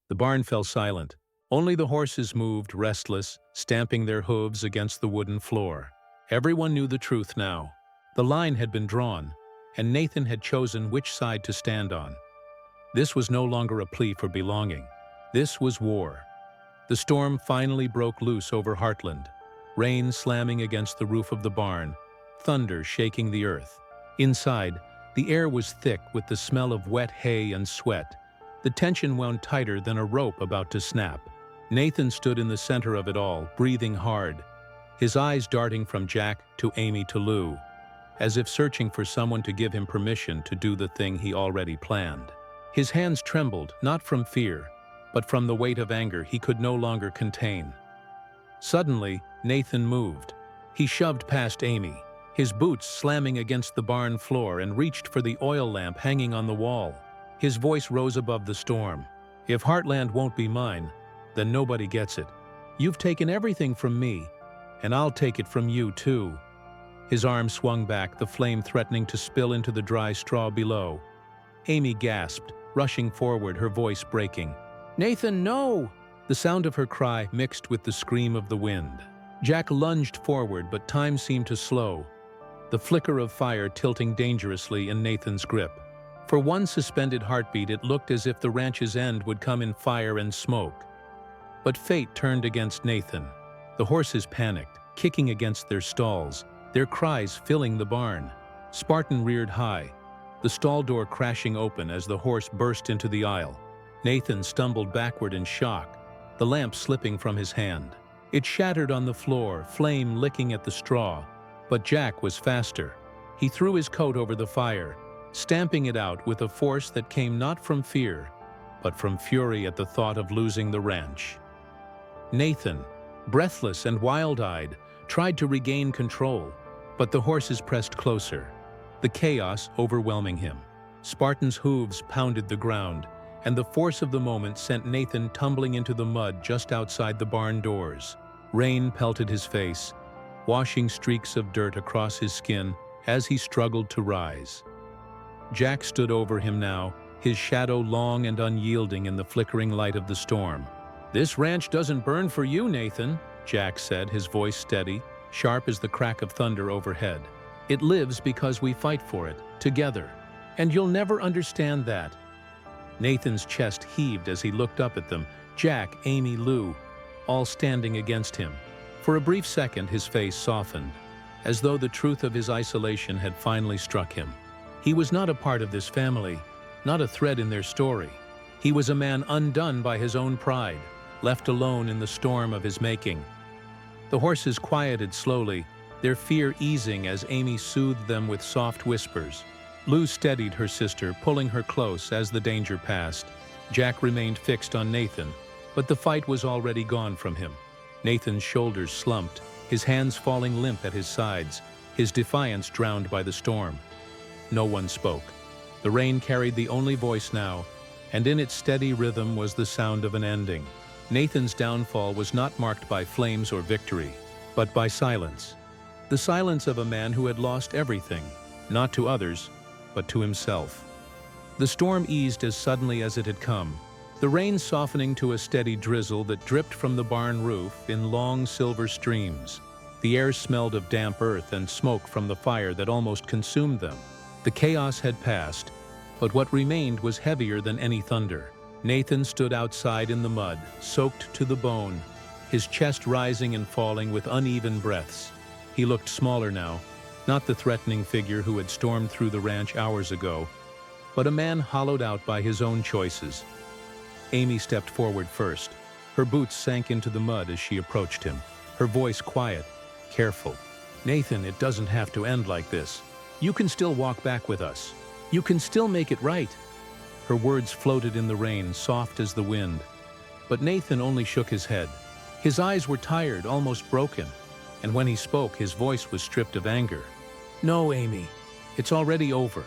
The barn fell silent. Only the horses moved, restless, stamping their hooves against the wooden floor. Everyone knew the truth now. The line had been drawn, and Nathan had chosen which side to stand on. This was no longer a plea for belonging. This was war. The storm finally broke loose over Heartland, rain slamming against the roof of the barn, thunder shaking the earth. Inside, the air was thick with the smell of wet hay and sweat. The tension wound tighter than a rope about to snap. Nathan stood in the center of it all, breathing hard, his eyes darting from Jack to Amy to Lou, as if searching for someone to give him permission to do the thing he already planned. His hands trembled, not from fear, but from the weight of anger he could no longer contain. Suddenly, Nathan moved. He shoved past Amy, his boots slamming against the barn floor, and reached for the oil lamp hanging on the wall. His voice rose above the storm. "If Heartland won't be mine, then nobody gets it. You've taken everything from me, and I'll take it from you too." His arm swung back, the flame threatening to spill into the dry straw below. Amy gasped, rushing forward, her voice breaking. "Nathan, no!" The sound of her cry mixed with the scream of the wind. Jack lunged forward, but time seemed to slow, the flicker of fire tilting dangerously in Nathan's grip. For one suspended heartbeat, it looked as if the ranch's end would come in fire and smoke. But fate turned against Nathan. The horses panicked, kicking against their stalls, their cries filling the barn. Spartan reared high, the stall door crashing open as the horse burst into the aisle. Nathan stumbled backward in shock, the lamp slipping from his hand. It shattered on the floor, flame licking at the straw. But Jack was faster. He threw his coat over the fire, stamping it out with a force that came not from fear, but from fury at the thought of losing the ranch. Nathan, breathless and wild-eyed, tried to regain control, but the horses pressed closer, the chaos overwhelming him. Spartan's hooves pounded the ground, and the force of the moment sent Nathan tumbling into the mud just outside the barn doors. Rain pelted his face, washing streaks of dirt across his skin as he struggled to rise. Jack stood over him now, his shadow long and unyielding in the flickering light of the storm. "This ranch doesn't burn for you, Nathan," Jack said, his voice steady, sharp as the crack of thunder overhead. "It lives because we fight for it, together. And you'll never understand that." Nathan's chest heaved as he looked up at them, Jack, Amy, Lou, all standing against him. For a brief second, his face softened, as though the truth of his isolation had finally struck him. He was not a part of this family, not a thread in their story. He was a man undone by his own pride, left alone in the storm of his making. The horses quieted slowly, their fear easing as Amy soothed them with soft whispers. Lou steadied her sister, pulling her close as the danger passed. Jack remained fixed on Nathan, but the fight was already gone from him. Nathan's shoulders slumped, his hands falling limp at his sides, his defiance drowned by the storm. No one spoke. The rain carried the only voice now, and in its steady rhythm was the sound of an ending. Nathan's downfall was not marked by flames or victory, but by silence. The silence of a man who had lost everything, not to others, but to himself. The storm eased as suddenly as it had come, the rain softening to a steady drizzle that dripped from the barn roof in long silver streams. The air smelled of damp earth and smoke from the fire that almost consumed them. The chaos had passed, but what remained was heavier than any thunder. Nathan stood outside in the mud, soaked to the bone, his chest rising and falling with uneven breaths. He looked smaller now, not the threatening figure who had stormed through the ranch hours ago, but a man hollowed out by his own choices. Amy stepped forward first. Her boots sank into the mud as she approached him, her voice quiet, careful. "Nathan, it doesn't have to end like this. You can still walk back with us. You can still make it right." Her words floated in the rain, soft as the wind. But Nathan only shook his head. His eyes were tired, almost broken, and when he spoke, his voice was stripped of anger. "No, Amy, it's already over.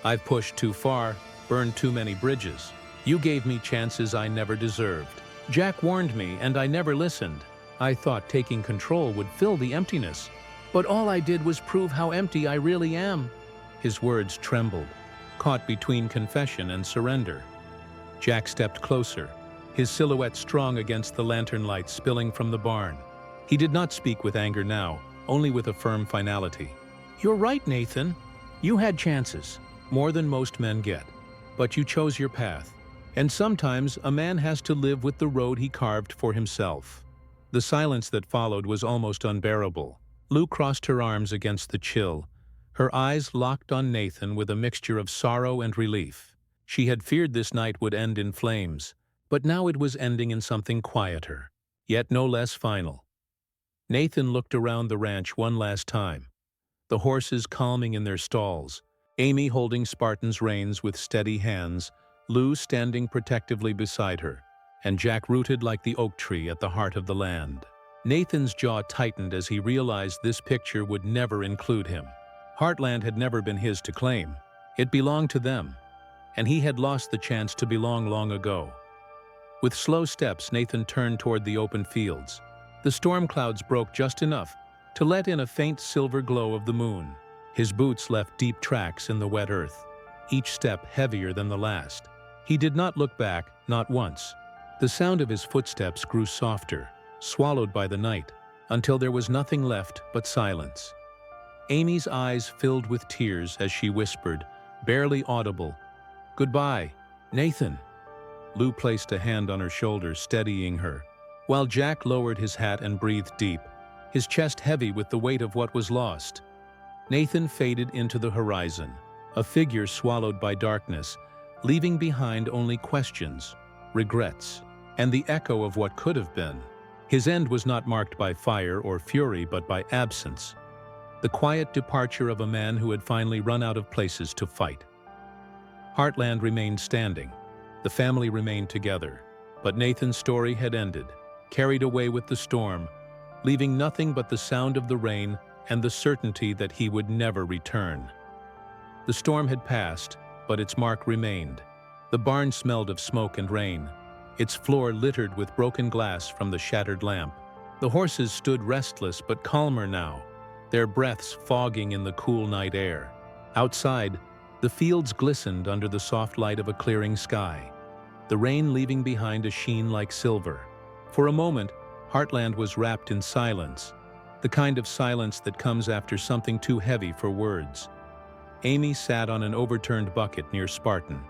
I've pushed too far, burned too many bridges. You gave me chances I never deserved. Jack warned me, and I never listened. I thought taking control would fill the emptiness. But all I did was prove how empty I really am." His words trembled, caught between confession and surrender. Jack stepped closer, his silhouette strong against the lantern light spilling from the barn. He did not speak with anger now, only with a firm finality. "You're right, Nathan. You had chances, more than most men get. But you chose your path. And sometimes a man has to live with the road he carved for himself." The silence that followed was almost unbearable. Lou crossed her arms against the chill, her eyes locked on Nathan with a mixture of sorrow and relief. She had feared this night would end in flames, but now it was ending in something quieter, yet no less final. Nathan looked around the ranch one last time, the horses calming in their stalls, Amy holding Spartan's reins with steady hands, Lou standing protectively beside her, and Jack rooted like the oak tree at the heart of the land. Nathan's jaw tightened as he realized this picture would never include him. Heartland had never been his to claim. It belonged to them, and he had lost the chance to belong long ago. With slow steps, Nathan turned toward the open fields. The storm clouds broke just enough to let in a faint silver glow of the moon. His boots left deep tracks in the wet earth, each step heavier than the last. He did not look back, not once. The sound of his footsteps grew softer, swallowed by the night, until there was nothing left but silence. Amy's eyes filled with tears as she whispered, barely audible, "Goodbye, Nathan." Lou placed a hand on her shoulder, steadying her, while Jack lowered his hat and breathed deep, his chest heavy with the weight of what was lost. Nathan faded into the horizon, a figure swallowed by darkness, leaving behind only questions, regrets, and the echo of what could have been. His end was not marked by fire or fury, but by absence, the quiet departure of a man who had finally run out of places to fight. Heartland remained standing. The family remained together, but Nathan's story had ended, carried away with the storm, leaving nothing but the sound of the rain and the certainty that he would never return. The storm had passed, but its mark remained. The barn smelled of smoke and rain, its floor littered with broken glass from the shattered lamp. The horses stood restless but calmer now, their breaths fogging in the cool night air. Outside, the fields glistened under the soft light of a clearing sky, the rain leaving behind a sheen like silver. For a moment, Heartland was wrapped in silence, the kind of silence that comes after something too heavy for words. Amy sat on an overturned bucket near Spartan,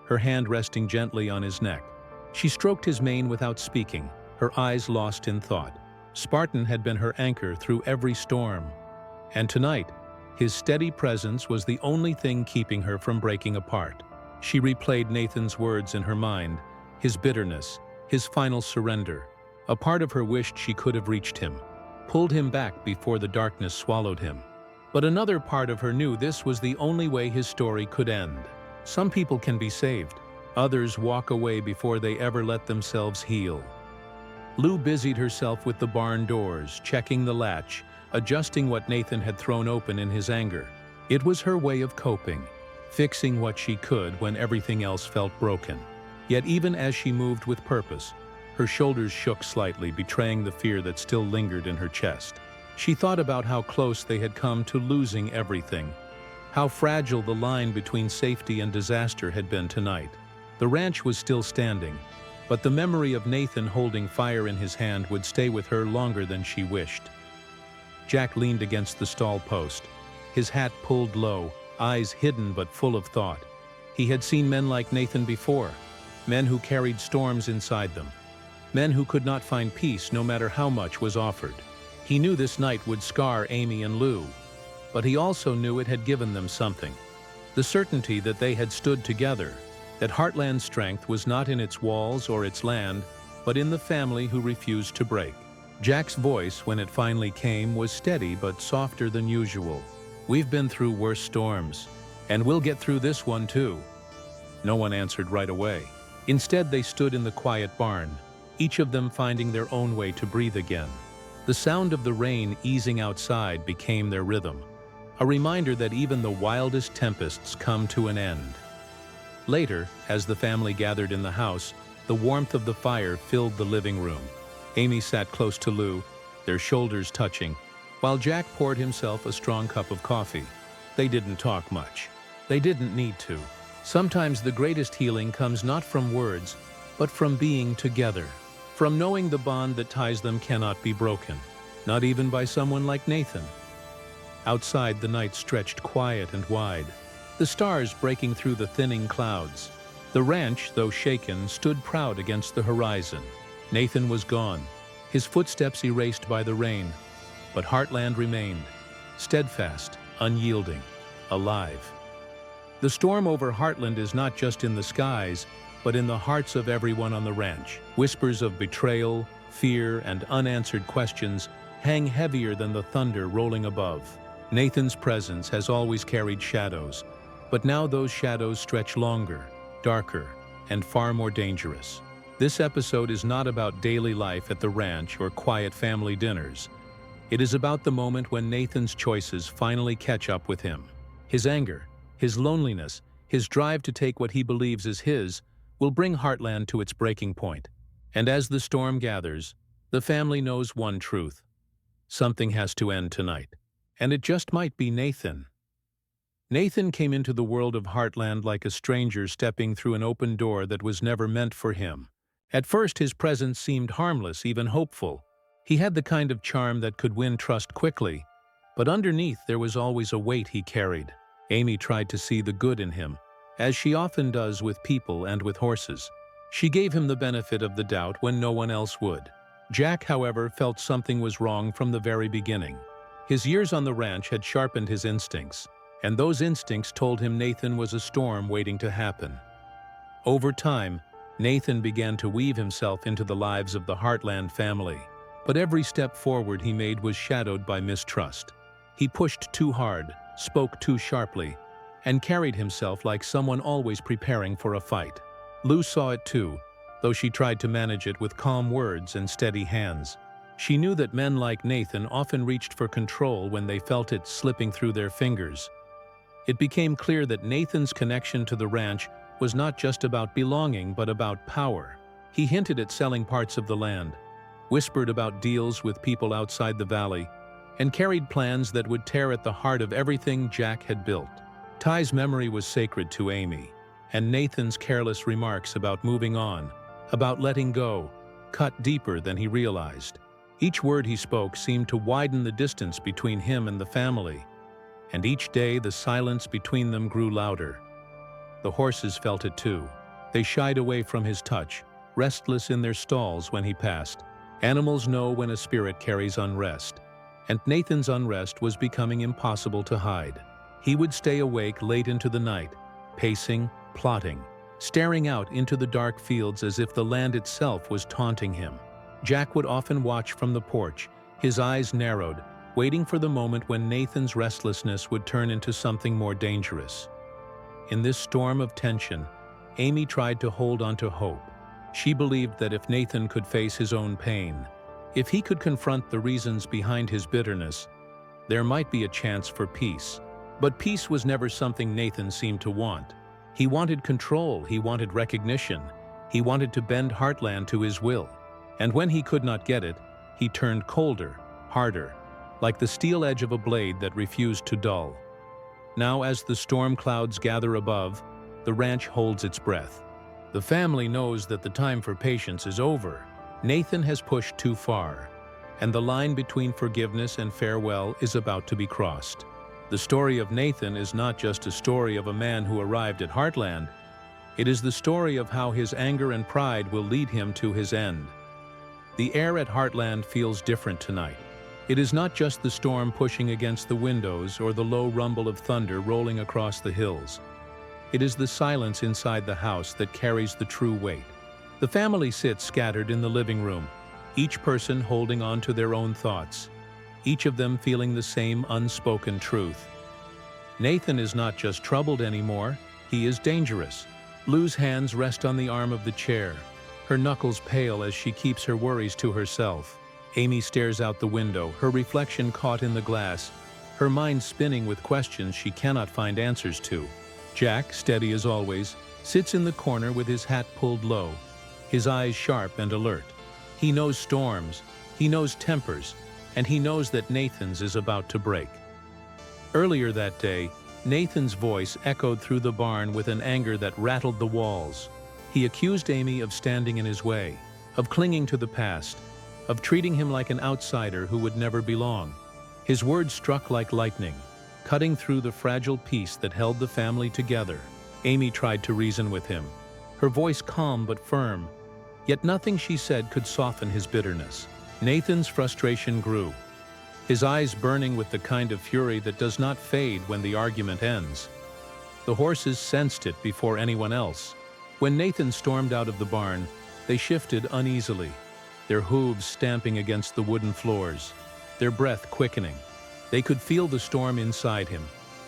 her hand resting gently on his neck. She stroked his mane without speaking, her eyes lost in thought. Spartan had been her anchor through every storm, and tonight, his steady presence was the only thing keeping her from breaking apart. She replayed Nathan's words in her mind, his bitterness, his final surrender. A part of her wished she could have reached him, pulled him back before the darkness swallowed him. But another part of her knew this was the only way his story could end. Some people can be saved. Others walk away before they ever let themselves heal. Lou busied herself with the barn doors, checking the latch, adjusting what Nathan had thrown open in his anger. It was her way of coping, fixing what she could when everything else felt broken. Yet even as she moved with purpose, her shoulders shook slightly, betraying the fear that still lingered in her chest. She thought about how close they had come to losing everything, how fragile the line between safety and disaster had been tonight. The ranch was still standing, but the memory of Nathan holding fire in his hand would stay with her longer than she wished. Jack leaned against the stall post, his hat pulled low, eyes hidden but full of thought. He had seen men like Nathan before, men who carried storms inside them, men who could not find peace no matter how much was offered. He knew this night would scar Amy and Lou, but he also knew it had given them something, the certainty that they had stood together, that Heartland's strength was not in its walls or its land, but in the family who refused to break. Jack's voice, when it finally came, was steady but softer than usual. "We've been through worse storms, and we'll get through this one too." No one answered right away. Instead, they stood in the quiet barn, each of them finding their own way to breathe again. The sound of the rain easing outside became their rhythm, a reminder that even the wildest tempests come to an end. Later, as the family gathered in the house, the warmth of the fire filled the living room. Amy sat close to Lou, their shoulders touching, while Jack poured himself a strong cup of coffee. They didn't talk much. They didn't need to. Sometimes the greatest healing comes not from words, but from being together, from knowing the bond that ties them cannot be broken, not even by someone like Nathan. Outside, the night stretched quiet and wide, the stars breaking through the thinning clouds. The ranch, though shaken, stood proud against the horizon. Nathan was gone, his footsteps erased by the rain, but Heartland remained, steadfast, unyielding, alive. The storm over Heartland is not just in the skies, but in the hearts of everyone on the ranch. Whispers of betrayal, fear, and unanswered questions hang heavier than the thunder rolling above. Nathan's presence has always carried shadows, but now those shadows stretch longer, darker, and far more dangerous. This episode is not about daily life at the ranch or quiet family dinners. It is about the moment when Nathan's choices finally catch up with him. His anger, his loneliness, his drive to take what he believes is his, will bring Heartland to its breaking point. And as the storm gathers, the family knows one truth. Something has to end tonight. And it just might be Nathan. Nathan came into the world of Heartland like a stranger stepping through an open door that was never meant for him. At first, his presence seemed harmless, even hopeful. He had the kind of charm that could win trust quickly, but underneath there was always a weight he carried. Amy tried to see the good in him, as she often does with people and with horses. She gave him the benefit of the doubt when no one else would. Jack, however, felt something was wrong from the very beginning. His years on the ranch had sharpened his instincts, and those instincts told him Nathan was a storm waiting to happen. Over time, Nathan began to weave himself into the lives of the Heartland family, but every step forward he made was shadowed by mistrust. He pushed too hard, spoke too sharply, and carried himself like someone always preparing for a fight. Lou saw it too, though she tried to manage it with calm words and steady hands. She knew that men like Nathan often reached for control when they felt it slipping through their fingers. It became clear that Nathan's connection to the ranch was not just about belonging, but about power. He hinted at selling parts of the land, whispered about deals with people outside the valley, and carried plans that would tear at the heart of everything Jack had built. Ty's memory was sacred to Amy, and Nathan's careless remarks about moving on, about letting go, cut deeper than he realized. Each word he spoke seemed to widen the distance between him and the family, and each day the silence between them grew louder. The horses felt it too. They shied away from his touch, restless in their stalls when he passed. Animals know when a spirit carries unrest, and Nathan's unrest was becoming impossible to hide. He would stay awake late into the night, pacing, plotting, staring out into the dark fields as if the land itself was taunting him. Jack would often watch from the porch, his eyes narrowed, waiting for the moment when Nathan's restlessness would turn into something more dangerous. In this storm of tension, Amy tried to hold on to hope. She believed that if Nathan could face his own pain, if he could confront the reasons behind his bitterness, there might be a chance for peace. But peace was never something Nathan seemed to want. He wanted control, he wanted recognition, he wanted to bend Heartland to his will. And when he could not get it, he turned colder, harder, like the steel edge of a blade that refused to dull. Now, as the storm clouds gather above, the ranch holds its breath. The family knows that the time for patience is over. Nathan has pushed too far, and the line between forgiveness and farewell is about to be crossed. The story of Nathan is not just a story of a man who arrived at Heartland. It is the story of how his anger and pride will lead him to his end. The air at Heartland feels different tonight. It is not just the storm pushing against the windows or the low rumble of thunder rolling across the hills. It is the silence inside the house that carries the true weight. The family sits scattered in the living room, each person holding on to their own thoughts, each of them feeling the same unspoken truth. Nathan is not just troubled anymore, he is dangerous. Lou's hands rest on the arm of the chair, her knuckles pale as she keeps her worries to herself. Amy stares out the window, her reflection caught in the glass, her mind spinning with questions she cannot find answers to. Jack, steady as always, sits in the corner with his hat pulled low, his eyes sharp and alert. He knows storms, he knows tempers, and he knows that Nathan's is about to break. Earlier that day, Nathan's voice echoed through the barn with an anger that rattled the walls. He accused Amy of standing in his way, of clinging to the past, of treating him like an outsider who would never belong. His words struck like lightning, cutting through the fragile peace that held the family together. Amy tried to reason with him, her voice calm but firm, yet nothing she said could soften his bitterness. Nathan's frustration grew, his eyes burning with the kind of fury that does not fade when the argument ends. The horses sensed it before anyone else. When Nathan stormed out of the barn, they shifted uneasily, their hooves stamping against the wooden floors, their breath quickening. They could feel the storm inside him,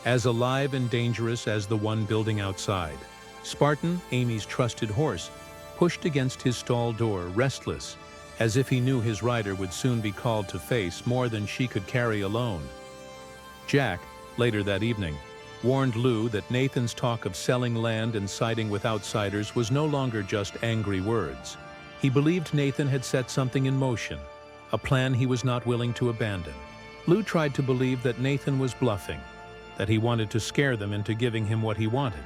as alive and dangerous as the one building outside. Spartan, Amy's trusted horse, pushed against his stall door, restless, as if he knew his rider would soon be called to face more than she could carry alone. Jack, later that evening, warned Lou that Nathan's talk of selling land and siding with outsiders was no longer just angry words. He believed Nathan had set something in motion, a plan he was not willing to abandon. Lou tried to believe that Nathan was bluffing, that he wanted to scare them into giving him what he wanted.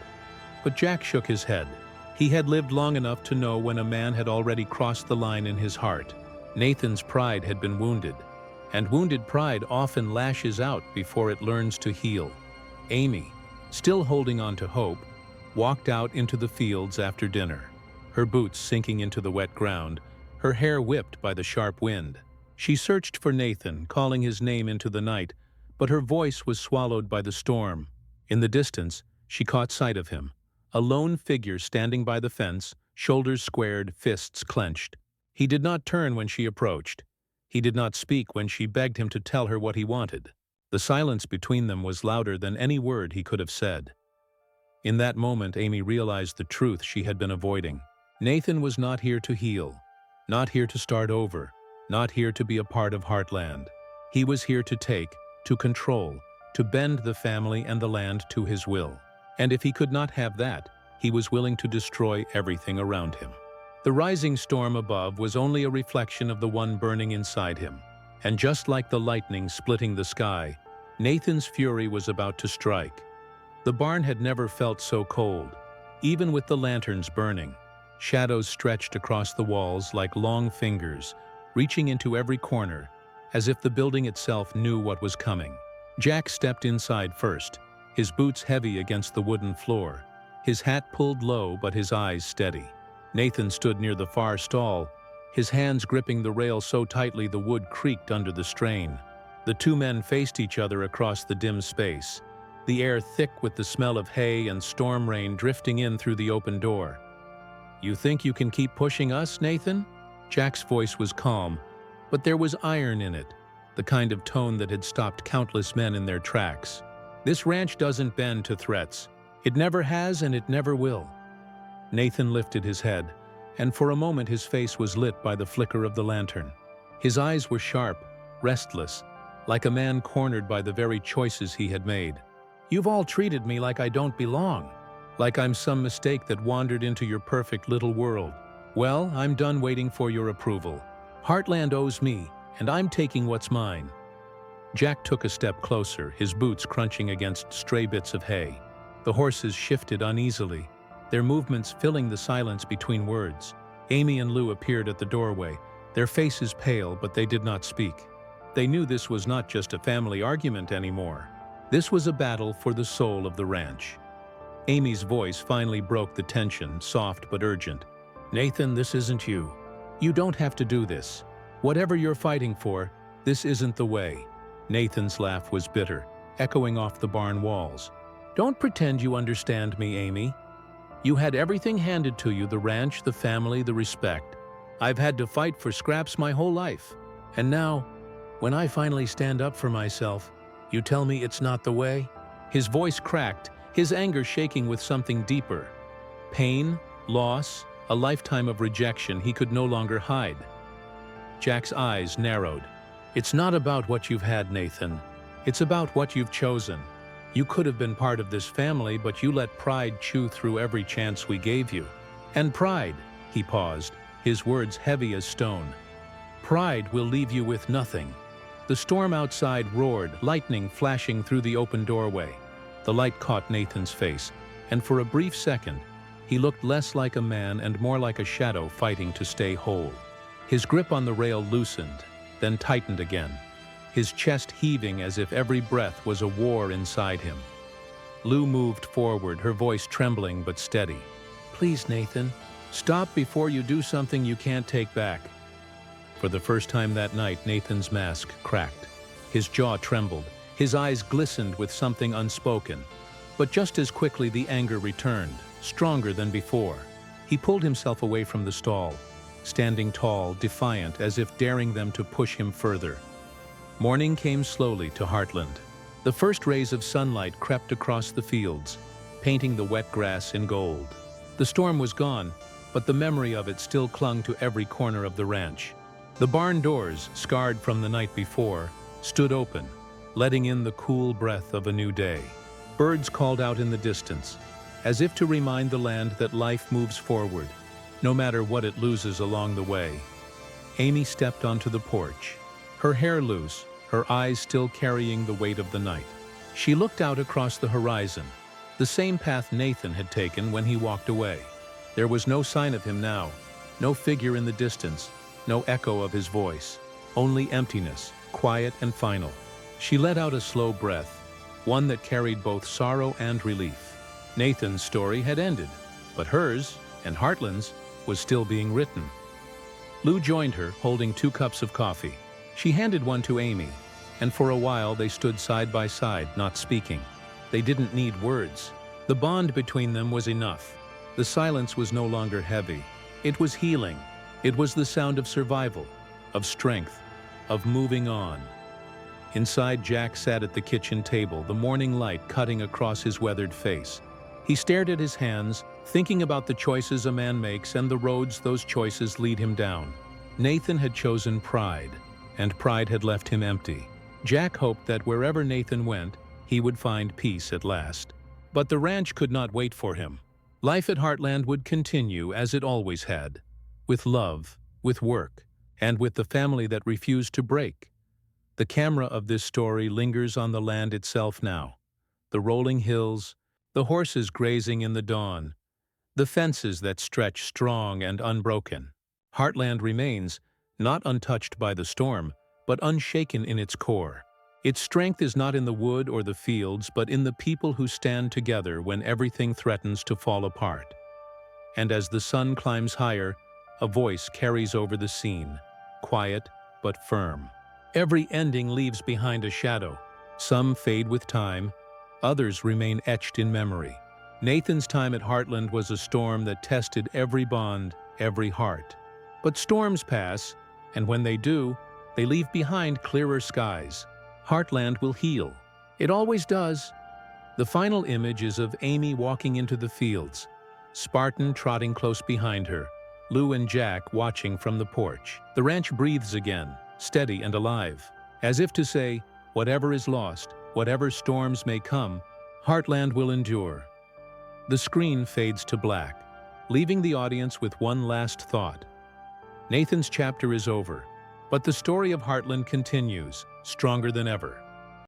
But Jack shook his head. He had lived long enough to know when a man had already crossed the line in his heart. Nathan's pride had been wounded, and wounded pride often lashes out before it learns to heal. Amy, still holding on to hope, walked out into the fields after dinner, her boots sinking into the wet ground, her hair whipped by the sharp wind. She searched for Nathan, calling his name into the night, but her voice was swallowed by the storm. In the distance, she caught sight of him, a lone figure standing by the fence, shoulders squared, fists clenched. He did not turn when she approached. He did not speak when she begged him to tell her what he wanted. The silence between them was louder than any word he could have said. In that moment, Amy realized the truth she had been avoiding. Nathan was not here to heal, not here to start over, not here to be a part of Heartland. He was here to take, to control, to bend the family and the land to his will. And if he could not have that, he was willing to destroy everything around him. The rising storm above was only a reflection of the one burning inside him. And just like the lightning splitting the sky, Nathan's fury was about to strike. The barn had never felt so cold. Even with the lanterns burning, shadows stretched across the walls like long fingers, reaching into every corner, as if the building itself knew what was coming. Jack stepped inside first, his boots heavy against the wooden floor, his hat pulled low but his eyes steady. Nathan stood near the far stall, his hands gripping the rail so tightly the wood creaked under the strain. The two men faced each other across the dim space, the air thick with the smell of hay and storm rain drifting in through the open door. "You think you can keep pushing us, Nathan?" Jack's voice was calm, but there was iron in it, the kind of tone that had stopped countless men in their tracks. "This ranch doesn't bend to threats. It never has and it never will." Nathan lifted his head, and for a moment his face was lit by the flicker of the lantern. His eyes were sharp, restless, like a man cornered by the very choices he had made. "You've all treated me like I don't belong, like I'm some mistake that wandered into your perfect little world. Well, I'm done waiting for your approval. Heartland owes me, and I'm taking what's mine." Jack took a step closer, his boots crunching against stray bits of hay. The horses shifted uneasily, their movements filling the silence between words. Amy and Lou appeared at the doorway, their faces pale, but they did not speak. They knew this was not just a family argument anymore. This was a battle for the soul of the ranch. Amy's voice finally broke the tension, soft but urgent. "Nathan, this isn't you. You don't have to do this. Whatever you're fighting for, this isn't the way." Nathan's laugh was bitter, echoing off the barn walls. "Don't pretend you understand me, Amy. You had everything handed to you, the ranch, the family, the respect. I've had to fight for scraps my whole life. And now, when I finally stand up for myself, you tell me it's not the way?" His voice cracked, his anger shaking with something deeper. Pain, loss, a lifetime of rejection he could no longer hide. Jack's eyes narrowed. "It's not about what you've had, Nathan. It's about what you've chosen. You could have been part of this family, but you let pride chew through every chance we gave you. And pride," he paused, his words heavy as stone, "pride will leave you with nothing." The storm outside roared, lightning flashing through the open doorway. The light caught Nathan's face, and for a brief second, He looked less like a man and more like a shadow fighting to stay whole. His grip on the rail loosened, then tightened again, his chest heaving as if every breath was a war inside him. Lou moved forward, her voice trembling but steady. "Please, Nathan, stop before you do something you can't take back." For the first time that night, Nathan's mask cracked. His jaw trembled, his eyes glistened with something unspoken. But just as quickly the anger returned, stronger than before. He pulled himself away from the stall, standing tall, defiant, as if daring them to push him further. Morning came slowly to Heartland. The first rays of sunlight crept across the fields, painting the wet grass in gold. The storm was gone, but the memory of it still clung to every corner of the ranch. The barn doors, scarred from the night before, stood open, letting in the cool breath of a new day. Birds called out in the distance, as if to remind the land that life moves forward, no matter what it loses along the way. Amy stepped onto the porch, her hair loose, her eyes still carrying the weight of the night. She looked out across the horizon, the same path Nathan had taken when he walked away. There was no sign of him now, no figure in the distance, no echo of his voice, only emptiness, quiet and final. She let out a slow breath, one that carried both sorrow and relief. Nathan's story had ended, but hers, and Heartland's, was still being written. Lou joined her, holding 2 cups of coffee. She handed one to Amy, and for a while they stood side by side, not speaking. They didn't need words. The bond between them was enough. The silence was no longer heavy. It was healing. It was the sound of survival, of strength, of moving on. Inside, Jack sat at the kitchen table, the morning light cutting across his weathered face. He stared at his hands, thinking about the choices a man makes and the roads those choices lead him down. Nathan had chosen pride, and pride had left him empty. Jack hoped that wherever Nathan went, he would find peace at last. But the ranch could not wait for him. Life at Heartland would continue as it always had, with love, with work, and with the family that refused to break. The camera of this story lingers on the land itself now. The rolling hills, the horses grazing in the dawn, the fences that stretch strong and unbroken. Heartland remains, not untouched by the storm, but unshaken in its core. Its strength is not in the wood or the fields, but in the people who stand together when everything threatens to fall apart. And as the sun climbs higher, a voice carries over the scene, quiet but firm. Every ending leaves behind a shadow. Some fade with time, others remain etched in memory. Nathan's time at Heartland was a storm that tested every bond, every heart. But storms pass, and when they do, they leave behind clearer skies. Heartland will heal. It always does. The final image is of Amy walking into the fields, Spartan trotting close behind her, Lou and Jack watching from the porch. The ranch breathes again, steady and alive, as if to say, whatever is lost, whatever storms may come, Heartland will endure. The screen fades to black, leaving the audience with one last thought. Nathan's chapter is over, but the story of Heartland continues, stronger than ever.